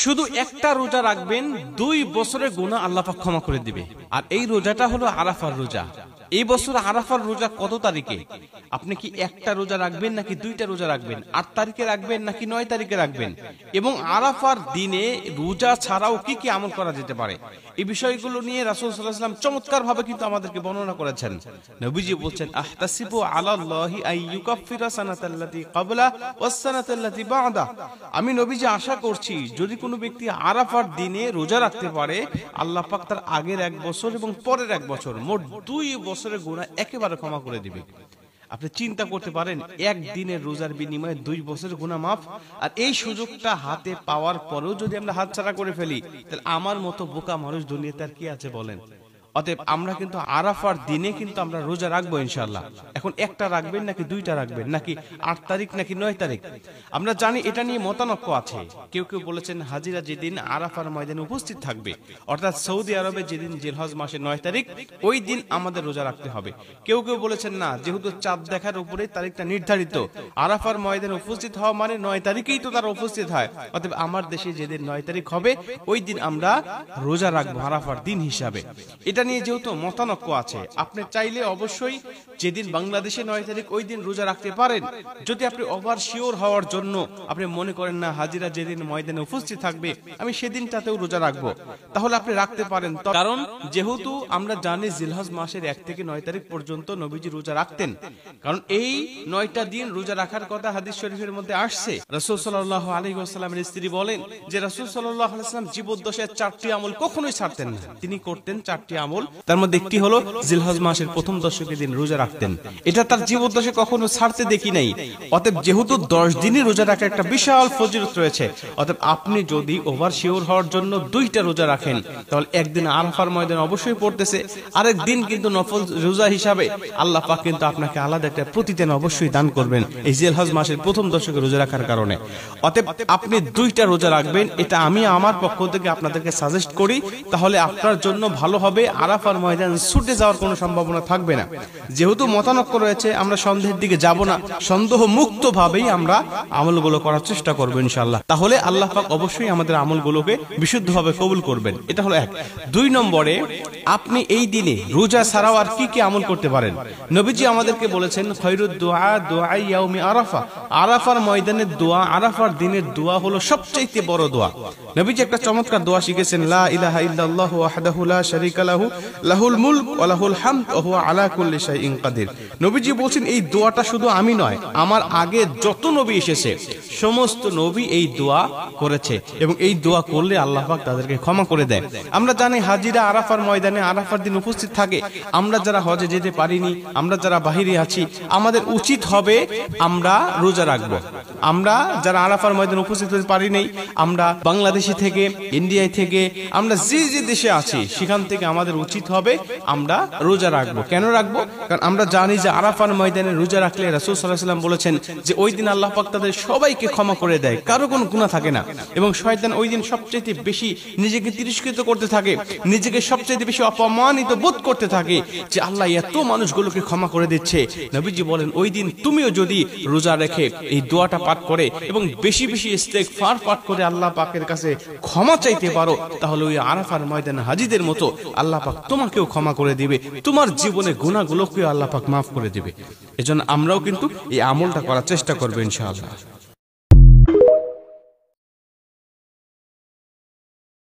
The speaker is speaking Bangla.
শুধু একটা রোজা রাখবেন, 2 বছরের গুনাহ আল্লাহ পাক ক্ষমা করে দিবে। আর এই রোজাটা হলো আরাফার রোজা। এই বছর আরাফার রোজা কত তারিখে? আপনি কি একটা রোজা রাখবেন নাকি 2টা রোজা রাখবেন? 8 তারিখে রাখবেন নাকি 9 তারিখে রাখবেন? এবং আরাফার দিনে রোজা ছাড়াও কি কি আমল করা যেতে পারে, এই বিষয়গুলো নিয়ে রাসূল সাল্লাল্লাহু আলাইহি ওয়াসাল্লাম চমৎকার ভাবে কিন্তু আমাদেরকে বর্ণনা করেছেন। নবীজি বলছেন, আহতাসিবু আলাল্লাহি আইয়ুকাফিরা সানাতাল্লাতী ক্বাবলা ওয়াস সানাতাল্লাতী বা'দা। আমি নবীজি আশা করছি যদি কোনো ব্যক্তি আরাফার দিনে রোজা রাখতে পারে, আল্লাহ পাক তার আগের 1 বছর এবং পরের 1 বছর মোট 2 বছরের গুনাহ একেবারে ক্ষমা করে দিবে। আপনি চিন্তা করতে পারেন, এক দিনের রোজার বিনিময়ে 2 বছরের গুনাহ মাফ। আর এই সুযোগটা হাতে পাওয়ার পরেও যদি আমরা হাতছাড়া করে ফেলি, তাহলে আমার মতো বোকা মানুষ দুনিয়াতে আর কি আছে বলেন? অতএব আমরা কিন্তু আরাফার দিনে কিন্তু আমরা রোজা রাখবো ইনশাআল্লাহ। এখন একটা রাখবেন নাকি 2টা রাখবেন, নাকি 8 তারিখ নাকি 9 তারিখ? আমরা জানি এটা নিয়ে মতানক্য আছে। কেউ কেউ বলেছেন হাজিরা যেদিন আরাফার ময়দানে উপস্থিত থাকবে, অর্থাৎ সৌদি আরবে যেদিন জিলহজ মাসের 9 তারিখ, ওই দিন আমাদের রোজা রাখতে হবে। কেউ কেউ বলেছেন না, যেহেতু চাঁদ দেখার উপরে তারিখটা নির্ধারিত, আরাফার ময়দানে উপস্থিত হওয়া মানে 9 তারিখেই তো তারা উপস্থিত হয়, অতএব আমার দেশে যেদিন 9 তারিখ হবে ওই দিন আমরা রোজা রাখবো আরাফার দিন হিসাবে। এটা নিয়ে যেহেতু মতানক্য আছে, আপনি চাইলে অবশ্যই যেদিন বাংলাদেশে 9 তারিখ ওই দিন রোজা রাখতে পারেন। যদি আপনি ওভার শিওর হওয়ার জন্য আপনি মনে করেন না হাজিরা যেদিন ময়দানে উপস্থিত থাকবে আমি সেদিনটাতেও রোজা রাখবো, তাহলে আপনি রাখতে পারেন। কারণ যেহেতু আমরা জানি জিলহজ মাসের 1 থেকে 9 তারিখ পর্যন্ত নবীজি রোজা রাখতেন, কারণ এই 9টা দিন রোজা রাখার কথা হাদিস শরীফের মধ্যে আসছে। রাসূল সাল্লাল্লাহু আলাইহি ওয়াসাল্লামের স্ত্রী বলেন যে রাসূল সাল্লাল্লাহু আলাইহি ওয়াসাল্লাম জীবদ্দশায় 4টি আমল কখনোই ছাড়তেন না। তিনি করতেন 4টি আমল, তার মধ্যে একটি হলো জিলহজ মাসের প্রথম দশকের দিন রোজা রাখতেন। এটা তার জীবদ্দশায় কখনো ছাড়তে দেখি নাই। অতএব যেহেতু 10 দিনই রোজা রাখার একটা বিশাল ফজিলত রয়েছে, অতএব আপনি যদি ওভার শিওর হওয়ার জন্য 2টা রোজা রাখেন, তাহলে একদিন আরাফার ময়দান অবশ্যই পড়তেছে, আরেক দিন কিন্তু নফল রোজা হিসাবে আল্লাহ পাক কিন্তু আপনাকে আলাদা একটা প্রতিদান অবশ্যই দান করবেন এই জিলহজ মাসের প্রথম দশকে রোজা রাখার কারণে। অতএব আপনি 2টা রোজা রাখবেন, এটা আমি আমার পক্ষ থেকে আপনাদেরকে সাজেস্ট করি। তাহলে আপনার জন্য ভালো হবে, আরাফার ময়দান ছুটে যাওয়ার কোনো সম্ভাবনা থাকবে না। যেহেতু মতানক্য রয়েছে, আমরা সন্দেহের দিকে যাব না, সন্দেহ মুক্ত ভাবেই আমরা আমলগুলো করার চেষ্টা করব ইনশাআল্লাহ। তাহলে আল্লাহ পাক অবশ্যই আমাদের আমলগুলোকে বিশুদ্ধভাবে কবুল করবেন। এটা হলো 1। 2 নম্বরে, আপনি এই দিনে রোজা ছাড়াও আর কি কি আমল করতে পারেন? নবীজি আমাদেরকে বলেছেন খৈরুদ দুআ দুআ ইয়াউমি আরাফা। আরাফার ময়দানের দোয়া, আরাফার দিনের দোয়া হলো সবচেয়ে বড় দোয়া। নবীজি একটা চমৎকার দোয়া শিখেছেন, লা ইলাহা ইল্লাল্লাহু ওয়াহদাহু লা শারীকা লাহু লাহুল মুলক ওয়া লাহুল হামদ ওয়া হুয়া আলা কুল্লি শাইইন কাদির। নবীজি বলেন এই দোয়াটা শুধু আমি নয়, আমার আগে যত নবী এসেছে সমস্ত নবী এই দোয়া করেছে, এবং এই দোয়া করলে আল্লাহ পাক তাদেরকে ক্ষমা করে দেয়। আমরা জানি হাজিরা আরাফার ময়দানে আরাফার দিন উপস্থিত থাকে। আমরা যারা হজে যেতে পারিনি, আমরা যারা বাহিরে আছি, আমাদের উচিত হবে আমরা রোজা রাখবো। আমরা যারা আরাফার ময়দানে উপস্থিত হতে পারি নাই, আমরা বাংলাদেশি থেকে, ইন্ডিয়া থেকে, আমরা যে যে দেশে আছি সেখান থেকে আমাদের উচিত হবে আমরা রোজা রাখবো। কেন রাখবো? কারণ আমরা জানি যে আরাফার ময়দানে রোজা রাখলে রাসূল সাল্লাল্লাহু আলাইহি ওয়াসাল্লাম বলেছেন যে ওই দিন আল্লাহ পাক তাদের সবাইকে ক্ষমা করে দেয়, কারো কোনো গুনাহ থাকে না। এবং শয়তান ওই দিন সবচেয়ে বেশি নিজেকে তিরস্কৃত করতে থাকে, নিজেকে সবচেয়ে বেশি অপমানিত বোধ করতে থাকে যে আল্লাহ এত মানুষগুলোকে ক্ষমা করে দিচ্ছে। নবীজি বলেন ওই দিন তুমিও যদি রোজা রেখে এই দোয়াটা পাঠ করে এবং বেশি বেশি ইস্তেগফার পাঠ করে আল্লাহ পাকের কাছে ক্ষমা চাইতে পারো, তাহলে ওই আরাফার ময়দানে হাজিদের মতো আল্লাহ পাক তোমাকেও ক্ষমা করে দিবে, তোমার জীবনে গুনাহগুলোকেও আল্লাহ পাক মাফ করে দিবে। এজন্য আমরাও কিন্তু এই আমলটা করার চেষ্টা করব ইনশাআল্লাহ।